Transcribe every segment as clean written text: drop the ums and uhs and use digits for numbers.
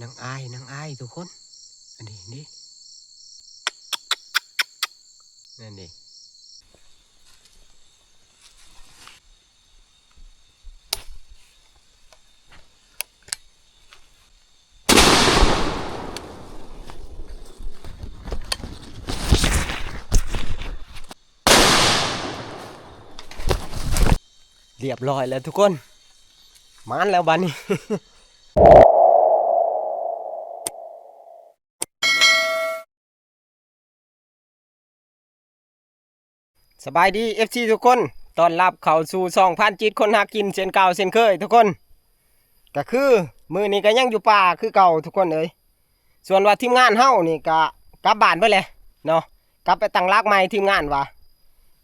นางอายทุกคนอันนี้นี่นั่นดิเรียบร้อยแล้วทุกคนมันแล้วบัดนี้ สบายดี FC ทุกคนต้อนรับเข้าสู่ช่องพันจิตคนหากินเช่นเก่าเช่นเคยทุกคนก็คือมื้อนี้ก็ยังอยู่ป่าคือเก่าทุกคนเอ้ยส่วนว่าทีมงานเฮานี่ก็กลับบ้านไปเลยเนาะกลับไปตั้งหลักใหม่ทีมงานว่า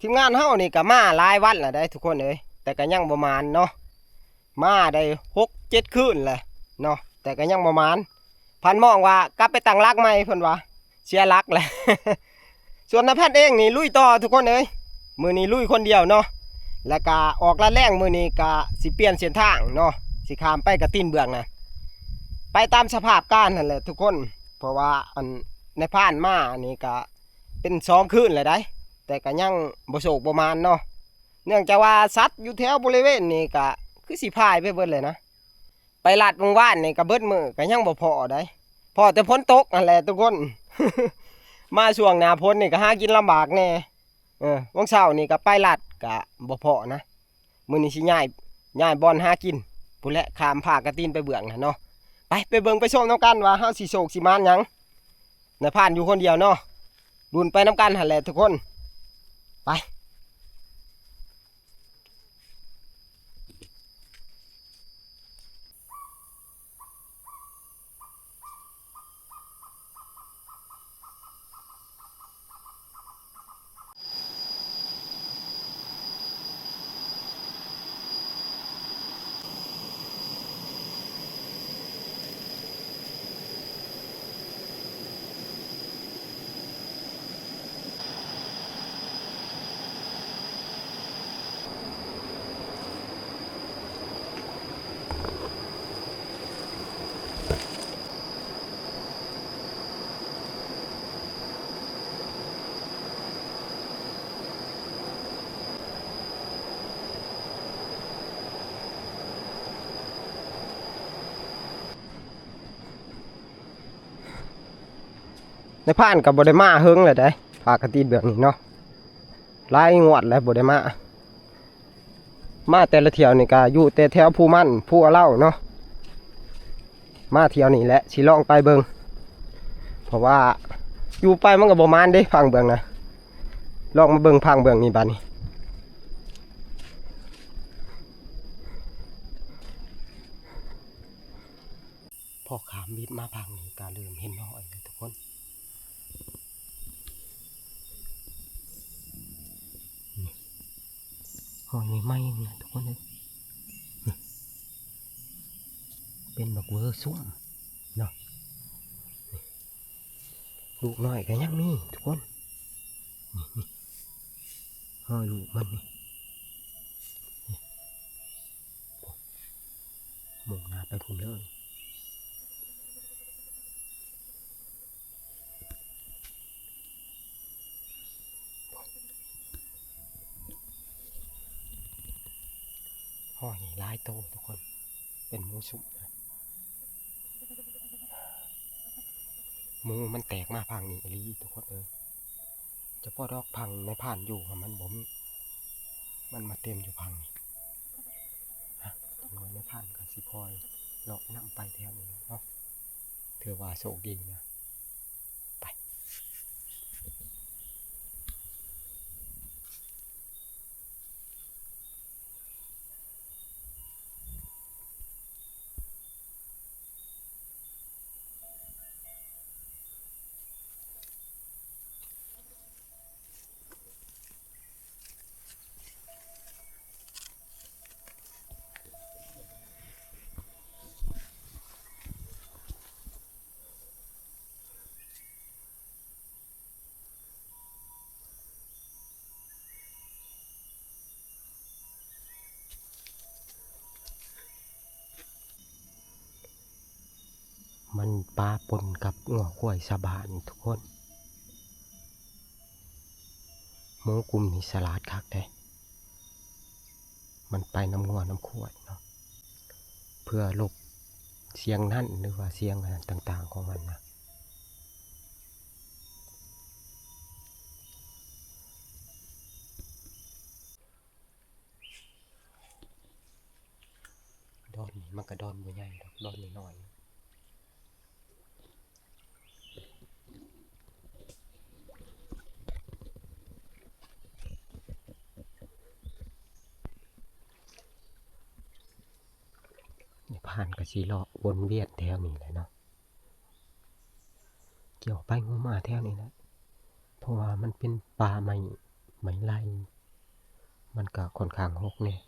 ทีมงานเฮานี่ก็มาหลายวันแล้วได้ทุกคนเอ้ยแต่ก็ยังบ่มานเนาะมาได้6-7คืนแหละเนาะแต่ก็ยังบ่มานพันมองว่ากลับไปตั้งหลักใหม่เพิ่นว่าเสียหลักแหละ ส่วนนภัสเองนี่ลุยต่อทุกคนเอ้ยมือนี้ลุยคนเดียวเนาะแล้วก็ออกละแรงมือนี้ก็สิเปลี่ยนเส้นทางเนาะสิข้ามไปกระตีนเบืองนะไปตามสภาพการนั่นแหละทุกคนเพราะว่าอันในผ่านมานี่ก็เป็น2 คืนเลยได้แต่ก็ยังบ่โศกบ่มานเนาะเนื่องจากว่าสัตว์อยู่แถวบริเวณนี้ก็คือสิพายไปเบิดเลยนะไปลาดวงว่านนี่ก็เบิดมือก็ยังบ่พอได้พอแต่ฝนตกนั่นแหละทุกคน มาช่วงหน้าฝนนี่ก็หากินลำบากแน่วันเสาร์นี่ก็ไปลัดก็บ่พอนะมื้อนี้สิย้ายบอลหากินพุ่นแหละข้ามภาคกระตีนไปเบื้องนะเนาะไปเบิ่งไปชมน้ำกันว่าเฮาสิโศกสิมานหยังในผ่านอยู่คนเดียวเนาะดุนไปน้ำกันหั่นแหละทุกคนไปในผ่านก็บ่ได้มาเฮิงเลยได้ภาคกระตีนเบื้องนี่เนาะหลายงวดแล้วบ่ได้มาแต่ละเที่ยวนี่ก็อยู่แต่แถวภูมันภูอะเล่าเนาะมาเที่ยวนี่แหละสิลองไปเบิ่งเพราะว่าอยู่ไปมันก็บ่มานเด้พังเบื้องนะลองมาเบิ่งพังเบื้องนี่บัดนี้พอขามมิดมาพังนี่ก็เริ่มเห็นน้อยเลยทุกคนหอยไม่เนี่ยทุกคนเลยเป็นแบบเวอร์ซุ่มเนาะลูกน้อยก็ยังมีทุกคนหอยลูกมันนี่หมุนหน้าไปพุ่นเลยหอยลายโตทุกคนเป็นมูสุ่มนะมือมันแตกมาพังนี่ลีทุกคนจะพ่อดอกพังในผ่านอยู่มันบ่มมันมาเต็มอยู่พังนี่ฮะน้อยในผ่านกับสิพอยเลาะน้ำไปแถวนี้เนาะเธอว่าโชคดีนะไป นปลาปนกับงัวข้วยสะบานทุกคนหมูกลุ่มนี่สลัดคักเด้มันไปน้ำงัวน้ำข้วยเนาะเพื่อลบเสียงนั่นหรือว่าเสียงอะไรต่างๆของมันนะดอนนี่มันก็ดอนบ่ใหญ่ดอกดอนน้อยๆผ่านกระสีเลาะวนเวียนแถวนี้เลยเนาะเกี่ยวไปงูมาแถวนี้นะเพราะว่ามันเป็นป่าไม้ไร่มันก็ค่อนข้างหกเนี่ย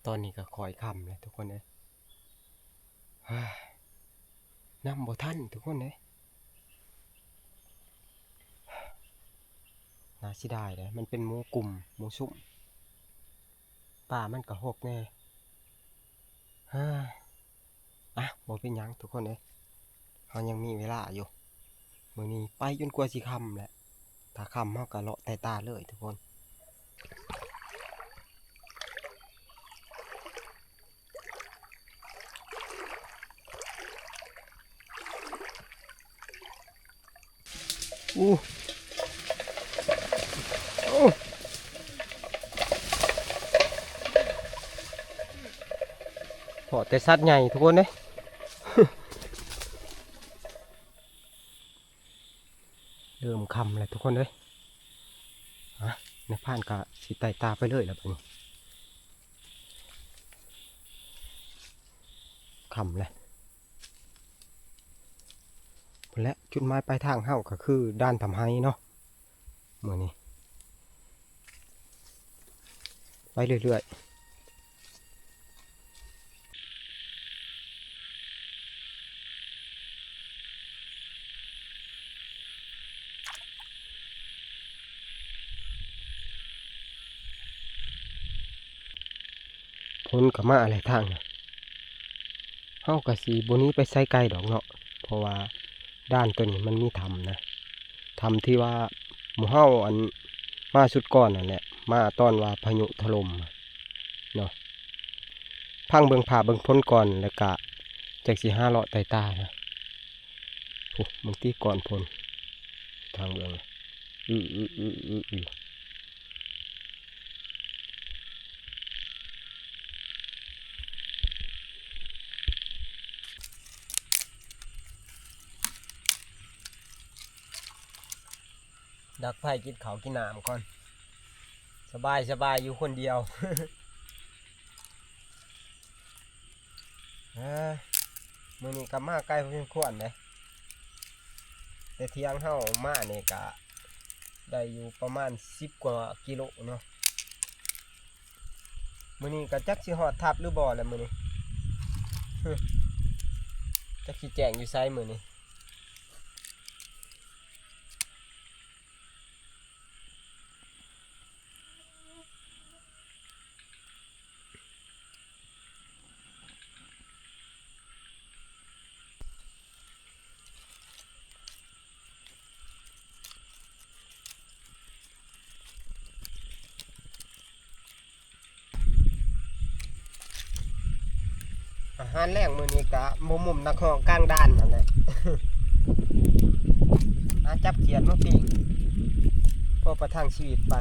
ตอนนี้ก็คอยค่ำเลยทุกคนเลยน้ำบ่ทันทุกคนเลยน่าสิได้เลยมันเป็นหมูกลุ่มหมูสุ่มป่ามันก็หกแน่บ่เป็นหยังทุกคนเลยเขายังมีเวลาอยู่มื้อนี้ไปจนกว่าสิค่ำแหละถ้าค่ำเขาก็เลาะใต้ตาเลยทุกคนอู้พอแต่สัตว์ใหญ่ทุกคนเลยเริ่มค่ำเลยทุกคนเลยในผ่านก็สิไต่ตาไปเลยแล้วบัดนี้ค่ำเลยและจุดหมายปลายทางเฮาก็คือด้านทำให้เนาะมื้อนี้ไปเรื่อยๆพ้นกับมาอะไรทางน่ะเฮาก็สิบ่หนี้ไปไสไกลดอกเนาะเพราะว่าด้านตัวนี้มันมีถ้ำนะถ้ำที่ว่าหมู่เฮาอันมาสุดก่อนนั่นแหละมาตอนว่าพายุถล่มเนาะพังเบิ่งผาเบิ่งพ้นก่อนแล้วก็จักสิหาเลาะไต่ตานะโอ้บางทีก่อนพ้นทางเบิ่งดักไผ่กินเขากินน้ำก่อนสบายอยู่คนเดียว มื้อนี้ก็มาใกล้พอสมควรเลยแต่เที่ยงเฮามานี่ก็ได้อยู่ประมาณ10 กว่ากิโลเนาะมื้อนี้ก็จักสิฮอดทับหรือบ่แล้วมื้อนี้ จักสิแจ้งอยู่ไสมื้อนี้ หารแรงมื้อนี้กะมุมนักห้องกลางด้านนั่นแหละ จับเขียนมาปิ้งพอประทังชีวิตไป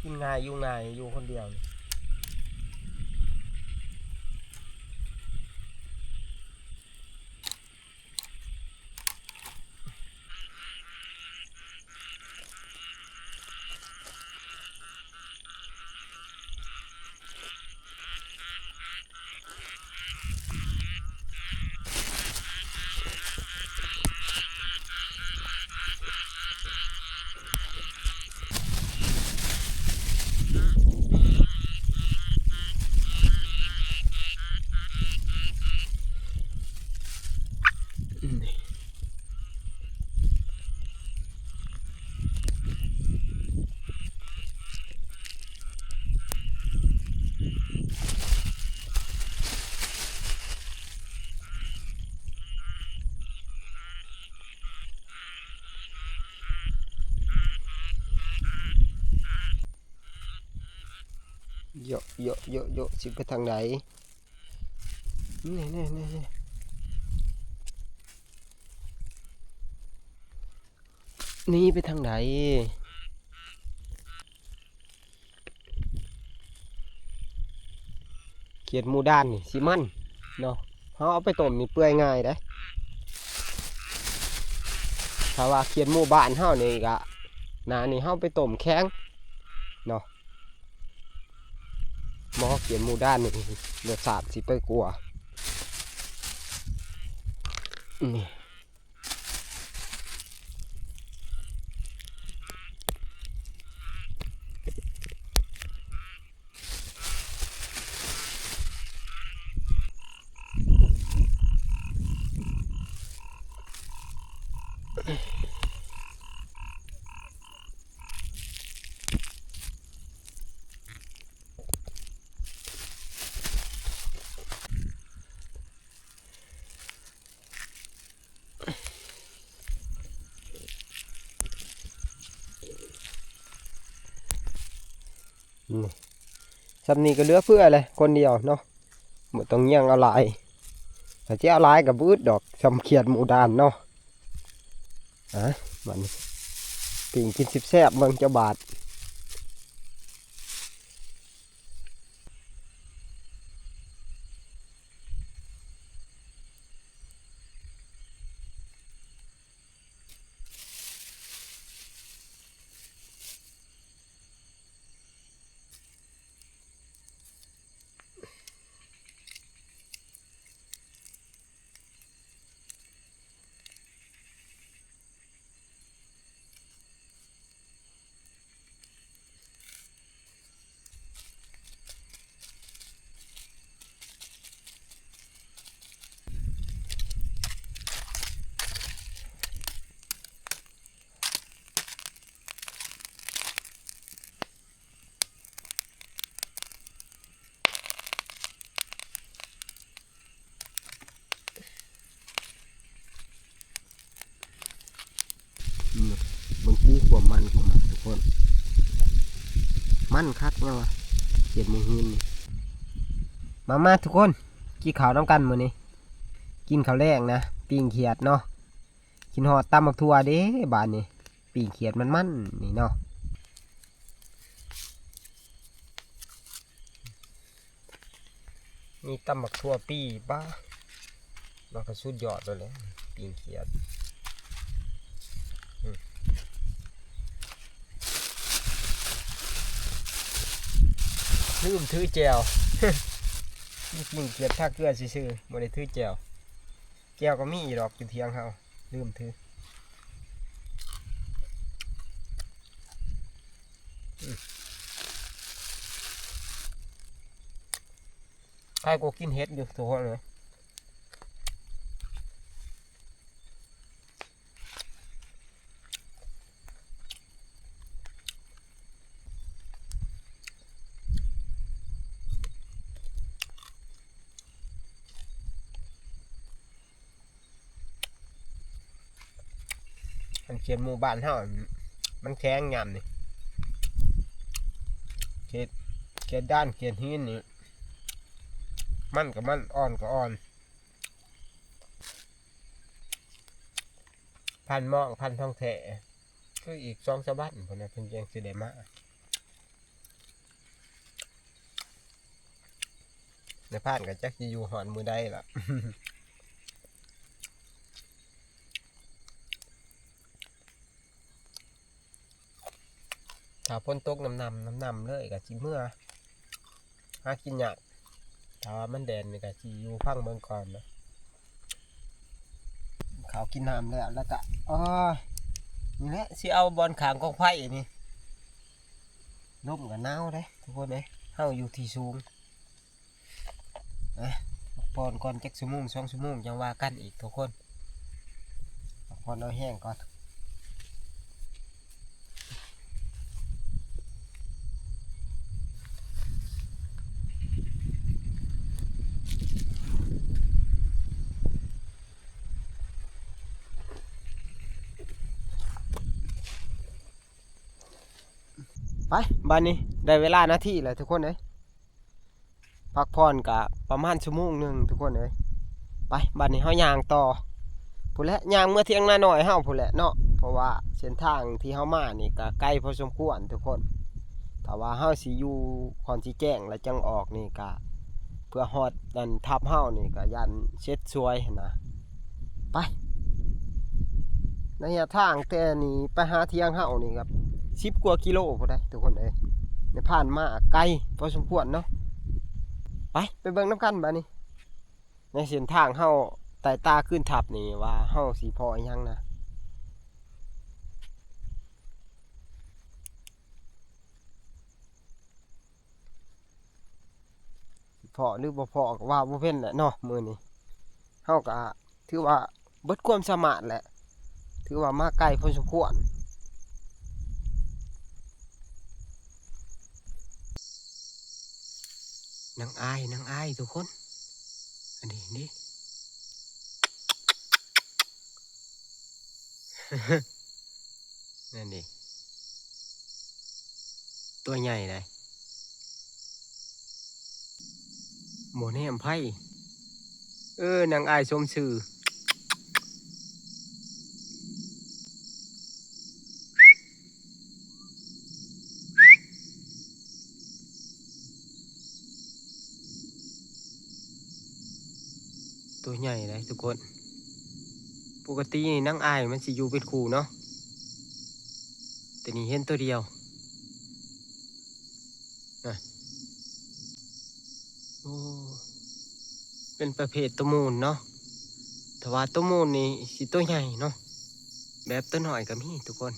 กินง่ายอยู่คนเดียวโยสิไปทางไหนนี่นี่ไปทางไหนเขียดหมูด้านนี่สิมันเนาะเขาเอาไปต้มนี่เปื่อยง่ายได้ถ้าว่าเขียดหมูบ้านเฮานี่กะนานี่เฮาไปต้มแข็งเนาะหม้อเขียดหมูด้านนี่รสชาติสิไปกลัวนี่สำนีก็เหลือเพื่อเลยคนเดียวเนาะหมดต้องเงี้ยงเอาหลายแต่ที่เอาหลายกับบืดดอกสำเขียดหมูดานเนาะมันปิ่งกินสิบแซ่บเมืองเจ้าบาทบางทีความมันของมันทุกคนมันคักเนาะเขียดหมูหินนี่มาทุกคนกินข้าวน้ำกันมื้อนี้กินข้าวแรงนะปิ้งเขียดเนาะกินหอดตำบักทั่วเด้บานนี้ปิ้งเขียดมันนี่เนาะนี่ตำบักทั่วปีบ้ามันก็สุดยอดเลยปิ้งเขียดลืมถือแจวนี่ปิ้งเขียดท่าเกลือซื่อๆบ่ได้ถือแจวแจวก็มีดอกอยู่เทียงเฮาลืมถือใครก็กินเห็ดอยู่ทุกคนเลยมันเขียนหมู่บ้านเฮามันแข็งยำนี่เขียด เกียดด้านเกียดหินนี่มันกับมันอ่อนก็อ่อนพันหม้องพันทองแท้คืออีก2 สะบัดพวกนั้นเพิ่นยังสิได้มาในพานก็จักสิอยู่หอนมือใดล่ะ ถ้าฝนตกน้ำเลยก็สิเมื่อหากินยากถ้าว่ามันแดดนี่ก็สิอยู่พังเมืองก่อนนะเขากินน้ำแล้วก็นี่แหละสิเอาบอลขางกองไผ่นี่ลมกับหนาวเด้ทุกคนเด้เฮาอยู่ที่สูงพักผ่อนก่อนจักชั่วโมง2 ชั่วโมงจังว่ากันอีกทุกคนพักผ่อนเอาแห้งก่อนไปบ้านนี้ได้เวลานาทีแล้วทุกคนเอ้ยพักผ่อนกะประมาณชั่วโมงหนึ่งทุกคนเอ้ยไปบ้านนี้เฮาย่างต่อพู้นแหละย่างเมื่อเที่ยงนาหน่อยเฮาพู้นแหละเนาะเพราะว่าเส้นทางที่เฮามานี่ก็ไกลพอสมควรทุกคนถ้าว่าเฮาสิอยู่ก่อนสิแจ้งแล้วจังออกนี่ก็เพื่อฮอดนั่นทับเฮานี่ก็ยันเช็ดสวยนะไประยะทางแต่นี่ไปหาเที่ยงเฮานี่ครับ10 กว่ากิโลพุ่นได้ทุกคนเอ้ยในผ่านมาไกลพอสมควรเนาะไปเบิ่งน้ำกันบัดนี้ในเส้นทางเฮาไต่ตาขึ้นทับนี่ว่าเฮาสิพออีหยังนะพอหรือบ่พอก็ว่าบ่เป็นแหละเนาะมื้อนี้เฮาก็ถือว่าเบิดความสามารถแหละถือว่ามาไกลพอสมควรนางอายทุกคนอันนี้นี่ นั่นดิตัวใหญ่เลยหมูแหนมไผ่นางอายชมชื่อตัวใหญ่เลยทุกคนปกตินางอายมันสิอยู่เป็นคู่เนาะแต่นี่เห็นตัวเดียวนะโอ้เป็นประเภทตัวมูลเนาะแต่ว่าตัวมูลนี่สิตัวใหญ่เนาะแบบตัวหน่อยก็มีทุกคน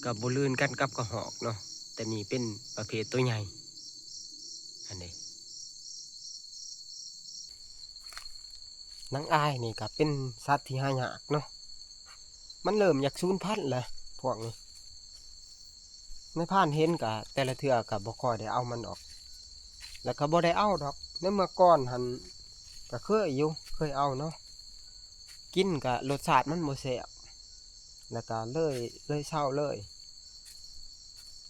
กับบุลื่นกันกับกระหอกเนาะแต่นี่เป็นประเภทตัวใหญ่อันนี้นางอายนี่ก็เป็นสัตว์ที่หายากเนาะมันเริ่มอยากสูญพันธุ์แล้วพวกนี้ในผ่านเห็นกะแต่ละเทื่อกับบ่ค่อยได้เอามันออกแล้วก็บ่ได้เอาดอกในเมื่อก่อนหันก็เคยเอาเนาะกินกะรสชาติมันบ่แซ่บแล้วก็เลยเศร้าเลย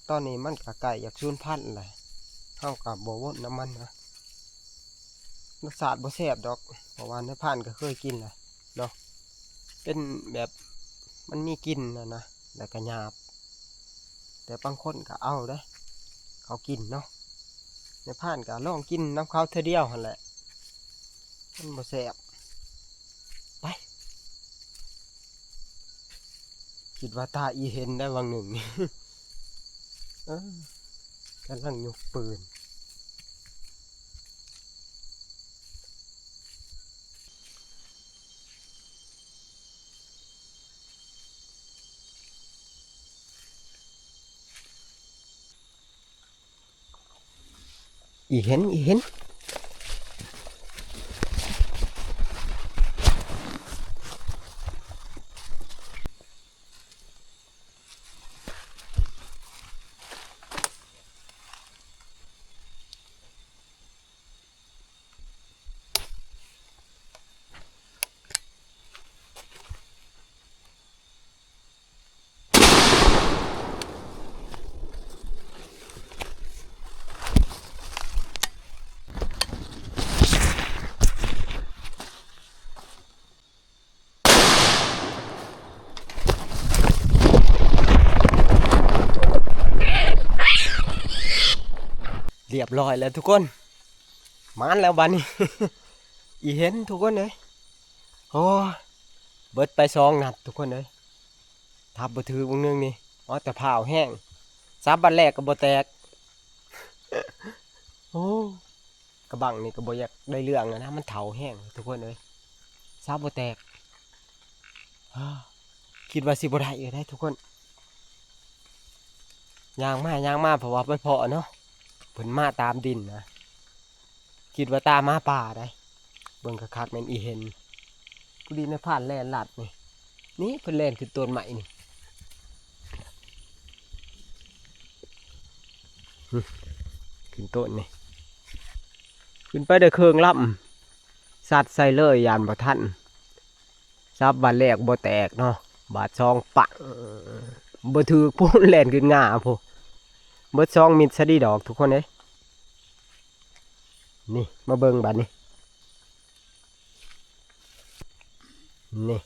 ตอนนี้มันก็ใกล้อยากสูญพันธุ์แหละเฮาก็บ่วนน้ำมันนะรสชาติบ่แซ่บดอกเพราะว่าในผ่านก็เคยกินแหละเนาะเป็นแบบมันมีกลิ่นนะแล้วก็หยาบแต่บางคนก็เอาเด้เขากินเนาะในผ่านก็ลองกินน้ำเขาเท่าเดียวหั่นแหละมันบ่แซ่บไปคิดว่าตาอีเห็นได้วังหนึ่ง กำลังยกปืนอีเห็น ยบร้อยแล้วทุกคนมานแล้วบัดนี้ อีเห็นทุกคนเลยโอ้เบิดไป2 นัดทุกคนเลยทับบ่ถือวงนึงนี่อ๋อแต่ผ้าวแห้งซับบันแรกก็บ่แตก โอ้กระบังนี่ก็บ่อยากได้เรื่องนะมันเถาแห้งทุกคนเลยซับบ่แตก คิดว่าสิบ่ได้อยู่ได้ทุกคนย่างมาเพราะว่าไปเพาะเนาะเพิ่นมาตามดินนะคิดว่าตามมาป่าได้เบิ่งคักๆแม่นอีเห็นกูดีในผ่านแล่นลัดนี่เพิ่นแล่นขึ้นต้นใหม่นี่ขึ้นต้นนี่ขึ้นไปได้เครื่องล่ำสัตว์ใส่เลยยานบ่ทันซับบาดแรกบ่แตกเนาะบาด2ปังบ่ถือพูนแล่นขึ้นง่าพูเบิด2มิดซะดีดอกทุกคนเอ้ยนี่มาเบิ่งบัดนี้นี่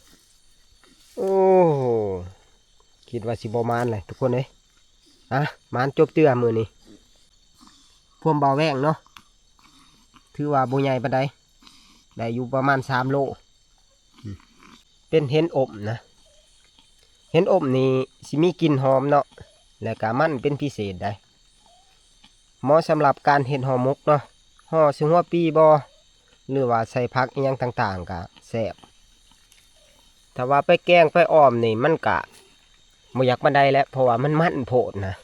โอ้คิดว่าสิบ่มานเลยทุกคนเอ้ยมานจบเตื้อมื้อนี้พวมเบาแว้งเนาะถือว่าบ่ใหญ่ปานใดได้อยู่ประมาณ3 โลเป็นเห็นอบนะเห็นอบนี่สิมีกลิ่นหอมเนาะและก็มันเป็นพิเศษได้เหมาะสำหรับการเฮ็ดห่อหมกเนาะห่อซึ่งหัวปีบ่หรือว่าใส่ผักอีหยังต่างๆก็แซ่บถ้าว่าไปแกงไปอ้อมนี่มันก็บ่อยากปานใดแล้วเพราะว่ามันโพดนะ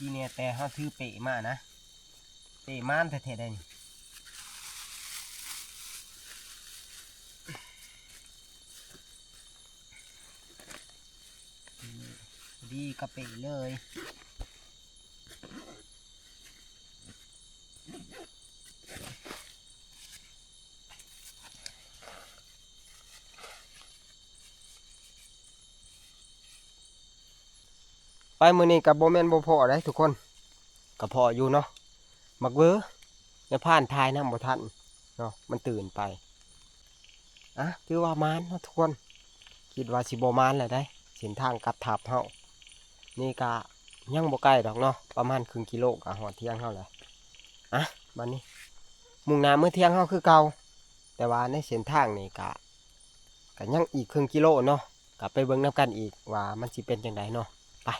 ดีเนี่ยแต่เฮาถือเปะมานะเปะม่านแท้ๆได้นี่ดีกะเปะเลยไปมื้อนี้ก็บ่แม่นบ่พอได้ทุกคนก็พออยู่เนาะมักเว้อในผ่านทายน้ำบ่ทันเนาะมันตื่นไปถือว่ามานเนาะทุกคนคิดว่าสิบ่มานแหละได้เส้นทางกลับทับเฮานี่ก็ยังบ่ใกล้ดอกเนาะประมาณครึ่งกิโลก็ฮอดเที่ยงเฮาแล้วบัดนี้มุ่งหน้ามื้อเที่ยงเฮาคือเก่าแต่ว่าในเส้นทางนี่ก็ยังอีกครึ่งกิโลเนาะก็ไปเบิ่งนํกันอีกว่ามันสิเป็นจังไดเนาะไป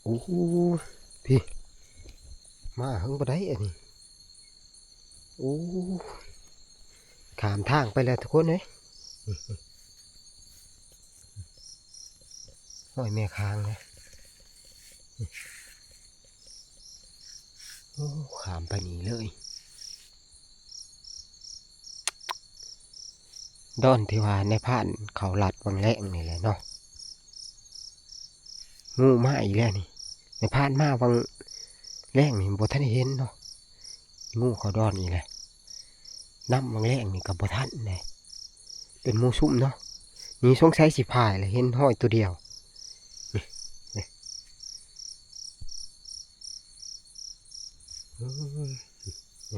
โอ้โหพี่มาเฮิงบ่ได้อันนี้โอ้ข้ามทางไปแล้วทุกคนเอ้ยห้อยแม่ค้างเลยโอ้ข้ามไปนี่เลยดอนที่ว่าในผ่านเขาลัดวังแรงนี่แหละเนาะงูมาอีกแล้วนี่ในผ่านมาวังแรงนี่บ่ทันเห็นเนาะงูเขาดอนอีกแหละน้ำวังแรงนี่กับบ่ทันเลยเป็นหมูซุ่มเนาะนี่สงสัยสิพายเลยเห็นห้อยตัวเดียว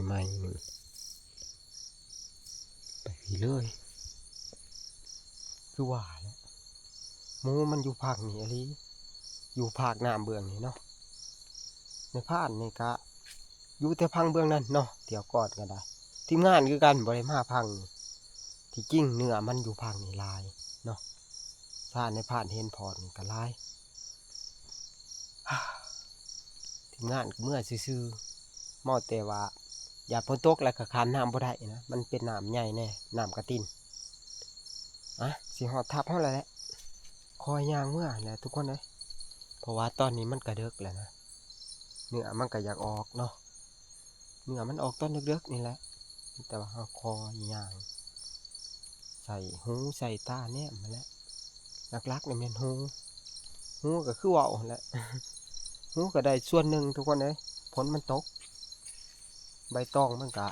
ใหม่ๆนี่ไปเลยคือว่าแล้วหมูมันอยู่ภาคนี้อะไรอยู่ภาคน้ำเบื้องนี่เนาะในผ่านนี่ก็อยู่แต่พังเบื้องนั้นเนาะเดี๋ยวก่อนก็ได้ทีมงานคือกันบริมาพังนี่ที่จริงเนื้อมันอยู่พังนี่ลายเนาะถ้าในผ่านเห็นพอนี่ก็ลายทีมงานเมื่อซื่อๆมอแต่ว่าอย่าพ้นตกแล้วก็ขามน้ำบ่ได้นะมันเป็นน้ำใหญ่แน่น้ำกระตินสิหอดทับเท่าไรแหละคอยยางเมื่อแหละทุกคนเลยเพราะว่าตอนนี้มันกระเดิกแล้วนะเนื้อมันก็อยากออกเนาะเนื้อมันออกตอนเด็กๆนี่แหละ แต่ว่าเฮาคอย่างใส่หูใส่ตาแนมมาแล้วลักๆนี่แม่นหูก็คือเว้าหั่นแหละ หูก็ได้ส่วนหนึ่งทุกคนเอ้ยฝนมันตกใบตองมันก็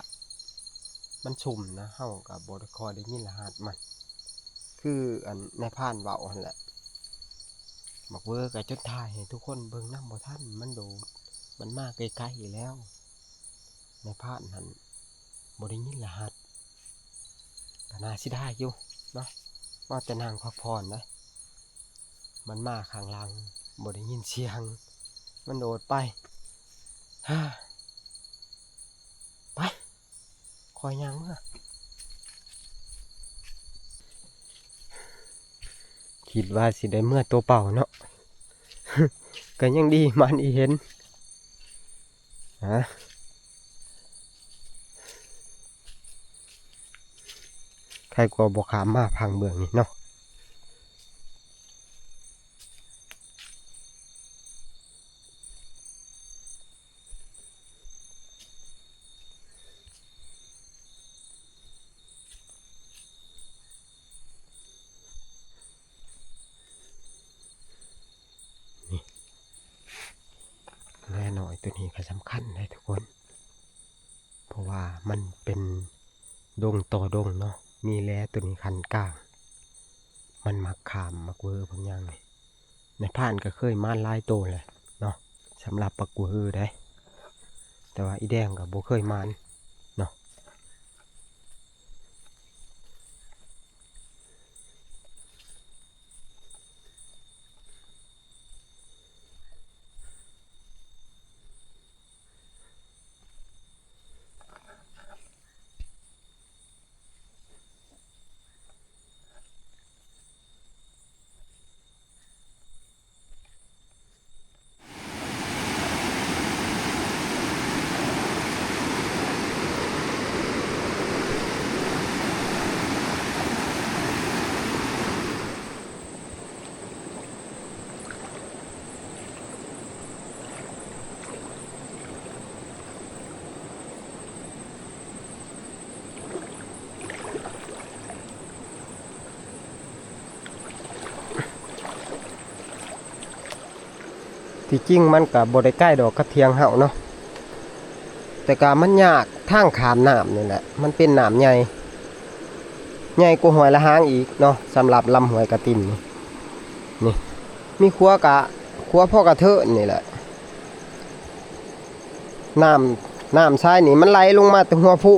มันชุ่มนะเฮาก็บ่ได้ค่อยได้ยินรหัสมันคืออันในพานเว้าหั่นแหละบักเวอร์ก็จนถ่ายให้ทุกคนเบิ่งนำบ่ทันมันโดดมันมาไกลๆอยู่แล้วในพานนั้นบ่ได้ยินรหัสก็น่าสิได้อยู่เนาะว่าแต่นางพักผ่อนนะมันมาข้างหลังบ่ได้ยินเสียงมันโดดไปฮ่าไปคอยยังเมื่อคิดว่าสิได้เมื่อตัวเปล่าเนาะ ก็ยังดีมันอีเห็นฮะใครกลัวบกขามมาพังเมืองนี่เนาะแน่หน่อยตัวนี้ก็สำคัญเลยทุกคน เพราะว่ามันเป็นดงต่อดงเนาะมีแลตัวนี้คันกลางมันมักขามมักเวอร์บางอย่างเลยในผ่านก็เคยมาลายโตเลยเนาะสำหรับปักเวอร์ได้แต่ว่าอีแดงกับโบเคยมานเนาะที่จริงมันกับโบได้ใกล้ดอกกระเทียงเห่าเนาะแต่การมันยากทางขามน้ำนี่แหละมันเป็นน้ำใหญ่ใหญ่กว่าหอยละหางอีกเนาะสำหรับลำหอยกระตินนี่มีขัวพ่อกระเทอะนี่แหละน้ำทรายนี่มันไหลลงมาแต่หัวผู้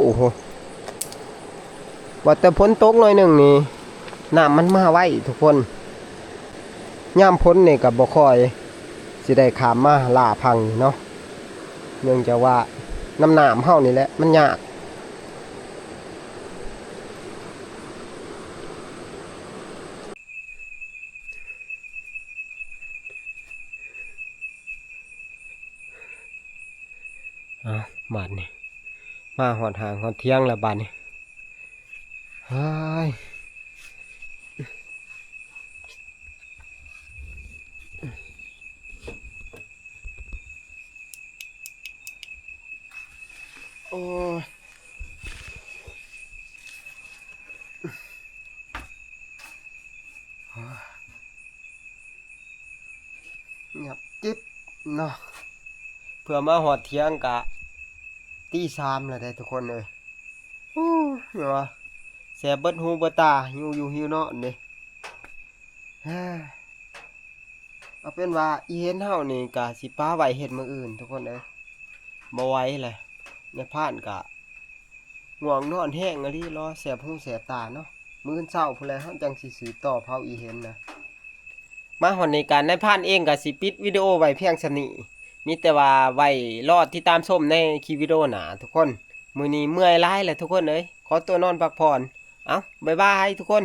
ว่าแต่พ้นตกหน่อยหนึ่งนี่น้ำมันมาไว้ทุกคนย่ำพ้นนี่กับบ่คอยสิได้ขามมาล่าพังเนาะเนื่องจากว่าน้ำเฮานี่แหละมันยากบาดนี่มาหอดหางหอดเที่ยงแล้วบาดนี่เฮ้ยโอ้เงียบจิ๊บเนาะเพื่อมาหอดเที่ยงกะตี3แล้วได้ทุกคนเลยโอ้เนาะแสบเบิดหูเบิดตาหิวอยู่หิวเนาะนี่เอาเป็นว่าอีเห็นเฮานี่กะสิป้าไว้เฮ็ดมื้ออื่นทุกคนเอ้ยบ่ไหวเลยในพานกะง่วงนอนแห้งอะดิรอแสบหูแสบตาเนาะมื้อเช้าพุ่นแหละเฮาจังสิสืบต่อเผาอีเห็นนะมาหอนในการในพานเองก็สิปิดวิดีโอไว้เพียงสนี้มีแต่ว่าไว้รอที่ตามชมในคลิปวิดีโอหน้าทุกคนมื้อนี้เมื่อยหลายแหละทุกคนเอ้ยขอตัวนอนพักผ่อนเอ้าบ๊ายบายทุกคน